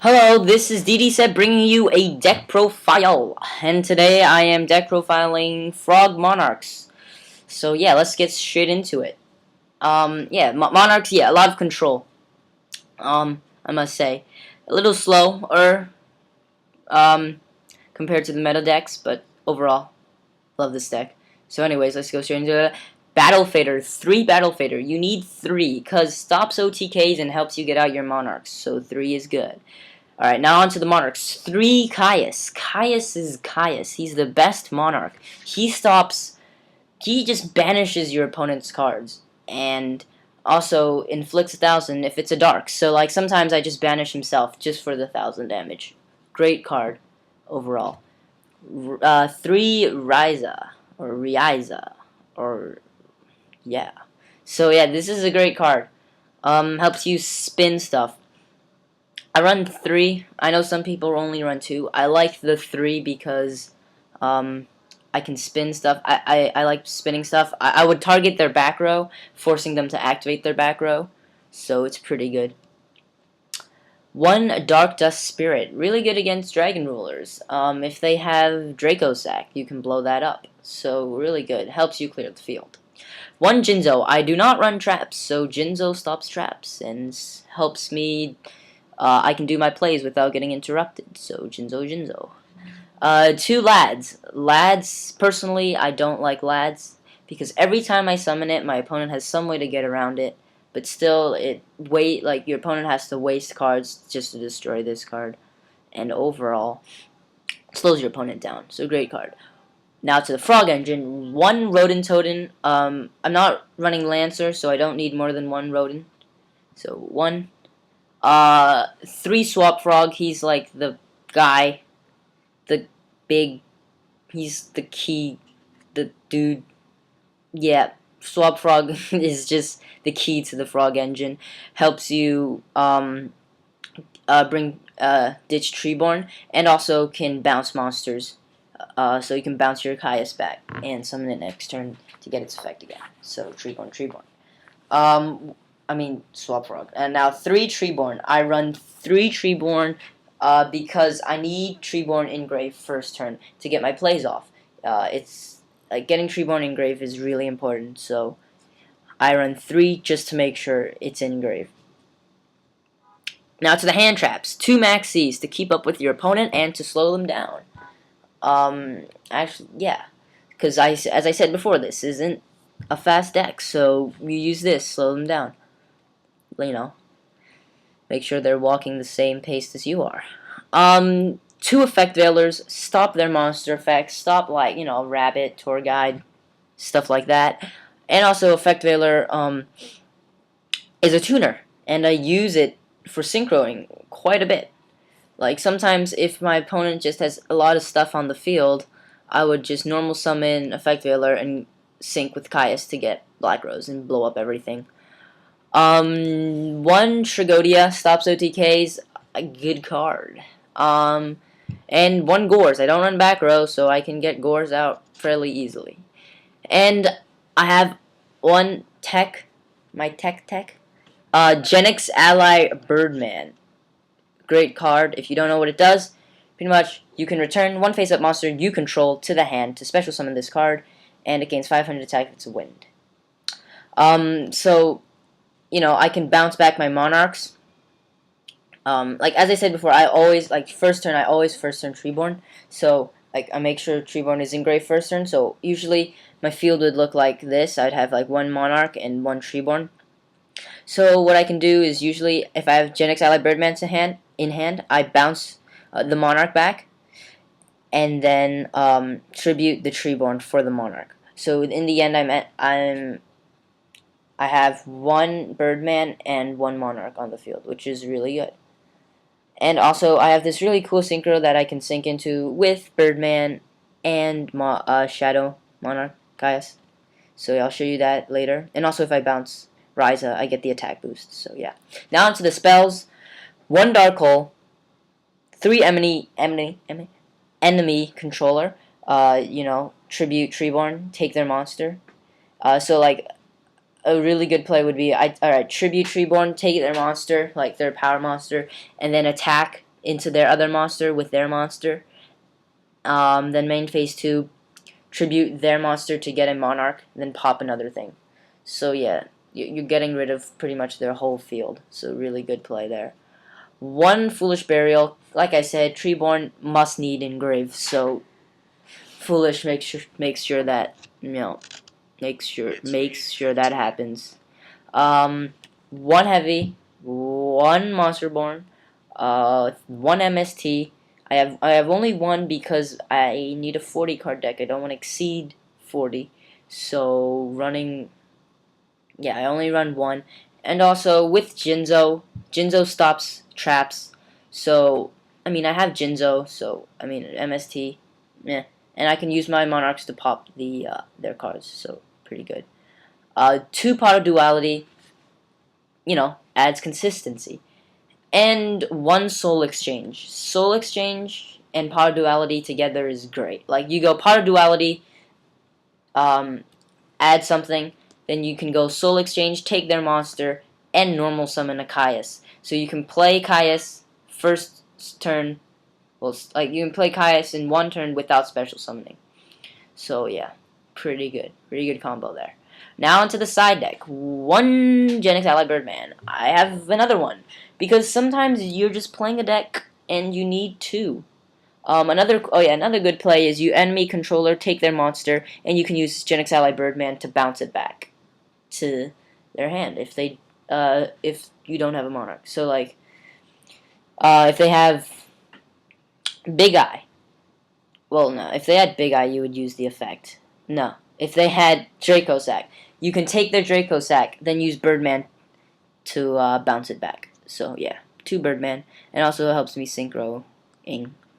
Hello, this is DD bringing you a deck profile, and today I am deck profiling Frog Monarchs. So yeah, let's get straight into it. Yeah, Monarchs, yeah, a lot of control. I must say, a little slow, or compared to the meta decks, but overall, love this deck. So anyways, let's go straight into it. Battle Fader, 3 Battle Fader. You need 3, because stops OTKs and helps you get out your Monarchs, so 3 is good. Alright, now on to the Monarchs. 3 Caius. Caius is Caius. He's the best Monarch. He just banishes your opponent's cards. And also inflicts 1,000 if it's a dark. So, like, sometimes I just banish himself just for the 1,000 damage. Great card overall. 3 Ryza. Or Ryza. Or, yeah. So, yeah, this is a great card. Helps you spin stuff. I run 3. I know some people only run 2. I like the 3 because I can spin stuff. I like spinning stuff. I would target their back row, forcing them to activate their back row. So it's pretty good. 1 Dark Dust Spirit. Really good against Dragon Rulers. If they have Draco Sack, you can blow that up. So really good. Helps you clear the field. 1 Jinzo. I do not run traps, so Jinzo stops traps and helps me... I can do my plays without getting interrupted, so Jinzo. 2 Lads. Lads, personally, I don't like Lads, because every time I summon it, my opponent has some way to get around it, but still, your opponent has to waste cards just to destroy this card, and overall, slows your opponent down, so great card. Now to the Frog Engine. 1 Rodent Totem. I'm not running Lancer, so I don't need more than 1 Rodent, so 1. 3 Swap Frog. He's like the guy, the big, he's the key, the dude. Yeah, Swap Frog is just the key to the Frog Engine. Helps you bring Ditch Treeborn, and also can bounce monsters. So you can bounce your Caius back and summon it next turn to get its effect again. So Treeborn. Swap Frog. And now 3 Treeborn. I run 3 Treeborn because I need Treeborn Engrave first turn to get my plays off. It's like getting Treeborn Engrave is really important, so I run 3 just to make sure it's Engrave. Now to the hand traps. 2 Maxis to keep up with your opponent and to slow them down. Actually, yeah. Because as I said before, this isn't a fast deck, so you use this, slow them down. You know, make sure they're walking the same pace as you are. 2 Effect Veilers, stop their monster effects, stop, like, Rabbit, Tour Guide, stuff like that. And also, Effect Veiler is a tuner, and I use it for synchroing quite a bit. Like, sometimes if my opponent just has a lot of stuff on the field, I would just normal summon Effect Veiler and sync with Caius to get Black Rose and blow up everything. 1 Trigodia stops OTKs, a good card. And 1 Gores. I don't run back row, so I can get Gores out fairly easily. And I have 1 Tech, my Tech. Genix Ally Birdman. Great card. If you don't know what it does, pretty much you can return 1 face-up monster you control to the hand to special summon this card, and it gains 500 attack if it's a wind. I can bounce back my Monarchs. Like, as I said before, I always, first turn Treeborn. So, I make sure Treeborn is engraved first turn. So, usually, my field would look like this. I'd have, 1 Monarch and 1 Treeborn. So, what I can do is usually, if I have Genix Ally Birdman in hand, I bounce the Monarch back, and then tribute the Treeborn for the Monarch. So, in the end, I have 1 Birdman and 1 Monarch on the field, which is really good. And also, I have this really cool synchro that I can sync into with Birdman and Shadow Monarch Caius. So I'll show you that later. And also, if I bounce Ryza, I get the attack boost. So yeah. Now onto the spells. 1 Dark Hole, 3 enemy controller. Tribute Treeborn, take their monster. A really good play would be, alright, tribute Treeborn, take their monster, like their power monster, and then attack into their other monster with their monster. Then main phase 2, tribute their monster to get a Monarch, then pop another thing. So yeah, you're getting rid of pretty much their whole field. So really good play there. One Foolish Burial, like I said, Treeborn must need engrave. So Foolish makes sure that makes sure that happens. One heavy, one Monsterborn, one MST. I have only one because I need a 40 card deck. I don't want to exceed 40, so running. Yeah, I only run one, and also with Jinzo stops traps. So I mean I have Jinzo, so I mean MST, yeah, and I can use my Monarchs to pop their cards. So pretty good. Two Pot of Duality, adds consistency. And one Soul Exchange. Soul Exchange and Power Duality together is great. Like, you go Power Duality, add something, then you can go Soul Exchange, take their monster, and normal summon a Caius. So you can play Caius first turn, well, like, you can play Caius in one turn without special summoning. So, yeah, pretty good. Pretty good combo there. Now onto the side deck. One Gen X Ally Birdman. I have another one. Because sometimes you're just playing a deck and you need two. Another good play is you enemy controller, take their monster, and you can use Gen X Ally Birdman to bounce it back to their hand if you don't have a Monarch. So like if they have Big Eye. Well, no. If they had Big Eye, you would use the effect. No. If they had Draco Sack, you can take their Draco Sack, then use Birdman to bounce it back. So, yeah. Two Birdman. And also it helps me synchroing.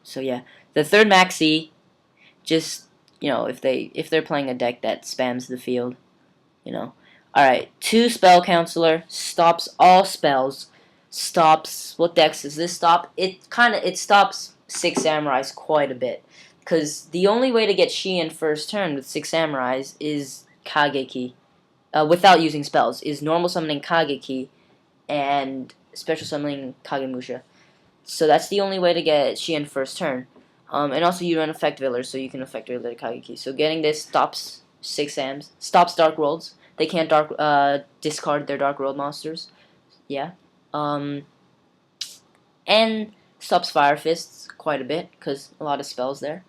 So, yeah. The third Maxi, just, if they're playing a deck that spams the field, Alright. Two Spell Counselor. Stops all spells. Stops, what decks does this stop? It stops 6 Samurais quite a bit. Because the only way to get Shien first turn with 6 Samurais is Kageki. Without using spells, is normal summoning Kageki and special summoning Kagemusha. So that's the only way to get Shien first turn. And also you run Effect Village, so you can Effect Village Kageki. So getting this stops 6 Sams, stops Dark Worlds. They can't discard their Dark World monsters. Yeah. And stops Fire Fists quite a bit, because a lot of spells there.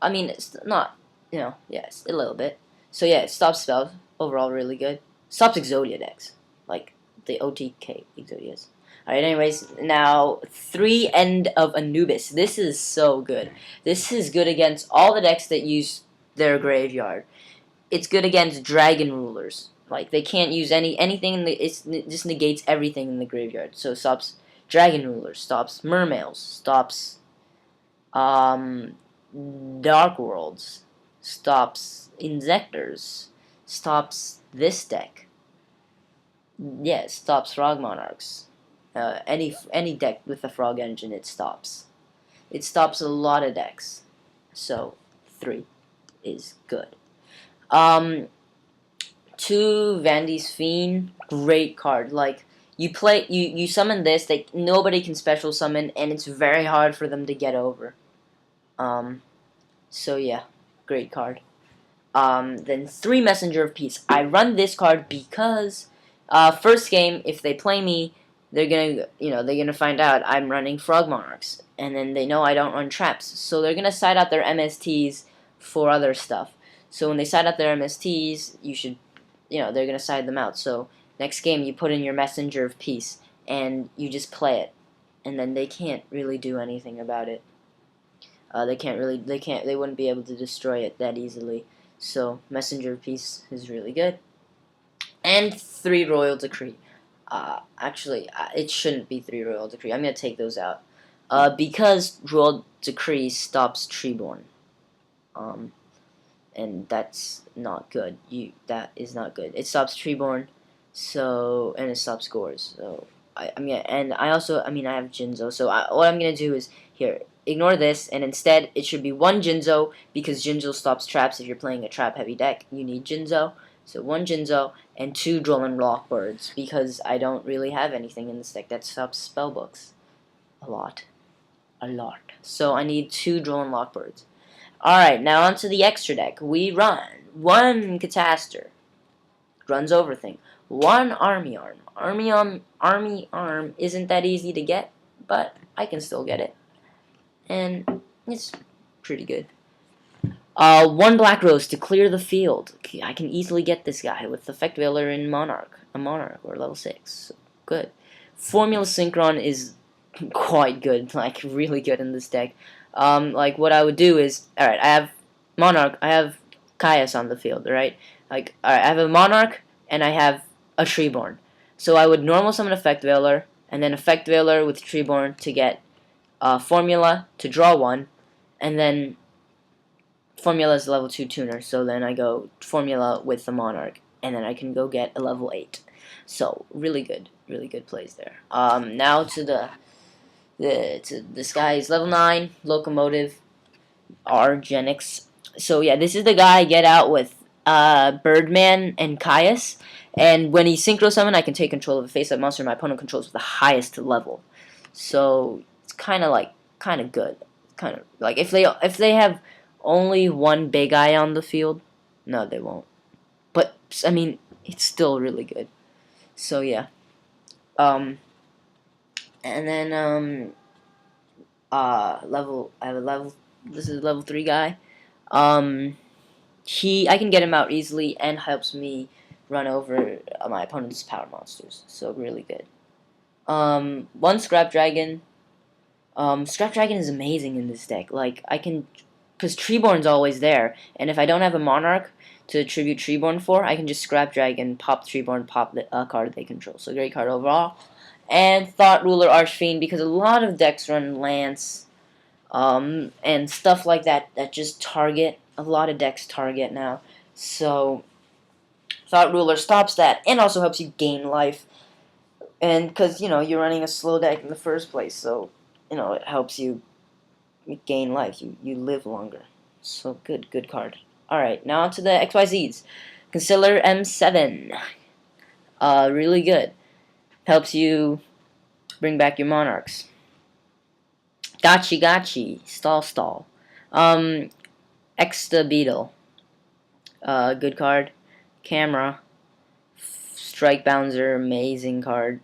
I mean, it's not, it's a little bit. So yeah, it stops spells. Overall, really good. Stops Exodia decks. Like, the OTK Exodias. Alright, anyways, now, 3 End of Anubis. This is so good. This is good against all the decks that use their graveyard. It's good against Dragon Rulers. Like, they can't use anything it just negates everything in the graveyard. So, stops Dragon Rulers, stops Mermails, stops, Dark Worlds, stops Inzectors, stops this deck. Yeah, it stops Frog Monarchs. Any deck with a Frog engine, it stops. It stops a lot of decks. So, 3 is good. 2 Vandy's Fiend, great card. Like, you summon this, nobody can special summon, and it's very hard for them to get over. So yeah, great card. Then 3 Messenger of Peace. I run this card because first game, if they play me, they're gonna find out I'm running Frog Monarchs, and then they know I don't run traps, so they're gonna side out their MSTs for other stuff. So when they side out their MSTs, they're gonna side them out. So next game, you put in your Messenger of Peace, and you just play it, and then they can't really do anything about it. They wouldn't be able to destroy it that easily. So Messenger of Peace is really good. And 3 Royal Decree. Actually, it shouldn't be 3 Royal Decree. I'm going to take those out. Because Royal Decree stops Treeborn. And that's not good. That is not good. It stops Treeborn, and it stops Gores. So, I have Jinzo. So, what I'm going to do is, here, ignore this, and instead, it should be 1 Jinzo, because Jinzo stops traps. If you're playing a trap-heavy deck, you need Jinzo. So 1 Jinzo, and 2 Droll Lockbirds, because I don't really have anything in this deck that stops spellbooks a lot. a lot. So I need 2 drone lockbirds. Alright, now onto the extra deck. We run 1 Catastor. Runs everything. 1 Army Arm. Army Arm isn't that easy to get, but I can still get it. And it's pretty good. 1 Black Rose to clear the field. Okay, I can easily get this guy with Effect Veiler in Monarch. A Monarch, or level 6. Good. Formula Synchron is quite good, like really good in this deck. Like what I would do is, alright, I have Monarch, I have Caius on the field, right? Like, alright, I have a Monarch, and I have a Treeborn. So I would normal summon Effect Veiler, and then Effect Veiler with Treeborn to get Formula to draw 1, and then Formula is a level 2 tuner, so then I go Formula with the Monarch, and then I can go get a level 8. So, really good plays there. Now to this guy's level 9, Locomotive, Argenix. So yeah, this is the guy I get out with Birdman and Caius, and when he Synchro summon, I can take control of a face-up monster my opponent controls with the highest level. So, it's kind of good. Kind of, like, if they have only 1 big eye on the field, no, they won't. But, I mean, it's still really good. So, yeah. And then, I have a level, this is a level 3 guy. I can get him out easily and helps me run over my opponent's power monsters. So, really good. 1 Scrap Dragon. Scrap Dragon is amazing in this deck. Like, I can, because Treeborn's always there, and if I don't have a Monarch to tribute Treeborn for, I can just Scrap Dragon, pop Treeborn, pop the card they control. So, great card overall. And Thought Ruler Archfiend, because a lot of decks run Lance, and stuff like that just target. A lot of decks target now. So, Thought Ruler stops that, and also helps you gain life. And, because, you know, you're running a slow deck in the first place, so, you know, it helps you gain life. You live longer. So, good card. Alright, now on to the XYZs. Concealer M7. Really good. Helps you bring back your Monarchs. Gachi. Stall. Extra Beetle. Good card. Camera. Strike Bouncer. Amazing card.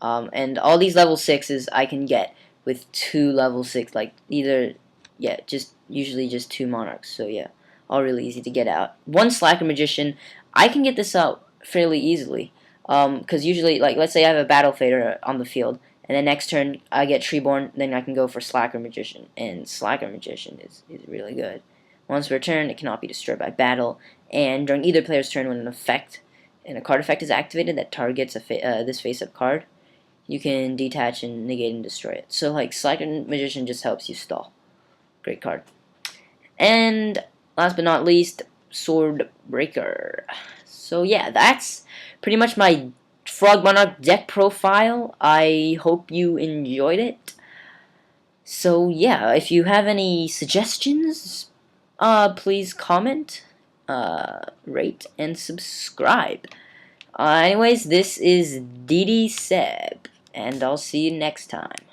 And all these level 6s I can get with 2 level 6. Like, usually just 2 Monarchs. So, yeah. All really easy to get out. 1 Slacker Magician. I can get this out fairly easily. Because usually, like, let's say I have a Battle Fader on the field, and then next turn I get Treeborn, then I can go for Slacker Magician, and Slacker Magician is really good. Once per turn, it cannot be destroyed by battle, and during either player's turn when a card effect is activated that targets this face-up card, you can detach and negate and destroy it. So, like, Slacker Magician just helps you stall. Great card. And last but not least, Sword Breaker. So yeah, that's pretty much my Frog Monarch deck profile. I hope you enjoyed it. So yeah, if you have any suggestions, please comment, rate, and subscribe. Anyways, this is DD Seb, and I'll see you next time.